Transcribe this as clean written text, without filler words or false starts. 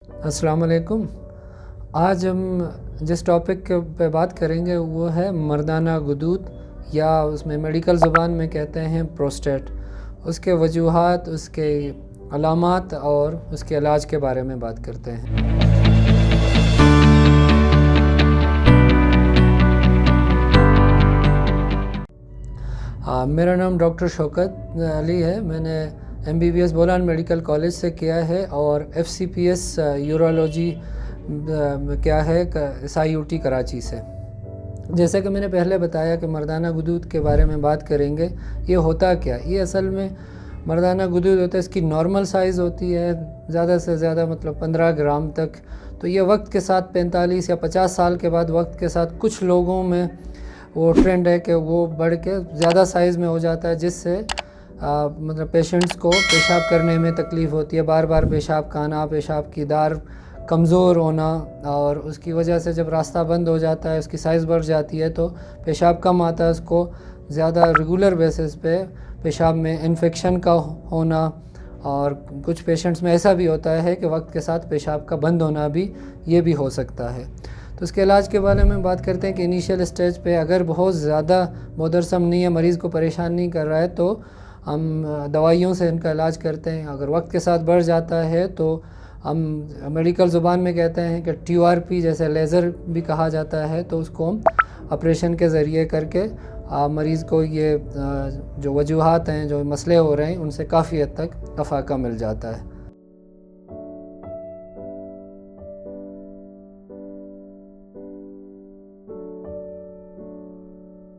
अस्सलाम वालेकुम। आज हम जिस टॉपिक पे बात करेंगे वो है मर्दाना गुदूद, या उसमें मेडिकल ज़ुबान में कहते हैं प्रोस्टेट। उसके वजूहात, उसके अलामात और उसके इलाज के बारे में बात करते हैं। मेरा नाम डॉक्टर शौकत अली है। मैंने MBBS बोलान मेडिकल कॉलेज से किया है और FCPS यूरोलॉजी क्या है SIUT कराची से। जैसे कि मैंने पहले बताया कि मर्दाना गुदूद के बारे में बात करेंगे। ये होता क्या, ये असल में मर्दाना गुदूद होता है, इसकी नॉर्मल साइज़ होती है ज़्यादा से ज़्यादा मतलब 15 ग्राम तक। तो ये वक्त के साथ 45 या 50 साल के बाद वक्त के साथ कुछ लोगों में वो ट्रेंड है कि वो बढ़ के ज़्यादा साइज़ में हो जाता है, जिससे मतलब पेशेंट्स को पेशाब करने में तकलीफ़ होती है, बार बार पेशाब खाना, पेशाब की दार कमज़ोर होना, और उसकी वजह से जब रास्ता बंद हो जाता है उसकी साइज़ बढ़ जाती है तो पेशाब कम आता है। उसको ज़्यादा रेगुलर बेसिस पे पेशाब में इन्फेक्शन का होना, और कुछ पेशेंट्स में ऐसा भी होता है कि वक्त के साथ पेशाब का बंद होना भी ये भी हो सकता है। तो इसके इलाज के बारे में बात करते हैं कि इनिशियल स्टेज पे अगर बहुत ज़्यादा मुदरसम नहीं है, मरीज़ को परेशान नहीं कर रहा है, तो हम दवाइयों से इनका इलाज करते हैं। अगर वक्त के साथ बढ़ जाता है तो हम मेडिकल ज़ुबान में कहते हैं कि TURP जैसे लेज़र भी कहा जाता है, तो उसको हम ऑपरेशन के ज़रिए करके मरीज़ को ये जो वजूहात हैं, जो मसले हो रहे हैं, उनसे काफ़ी हद तक अफाका मिल जाता है।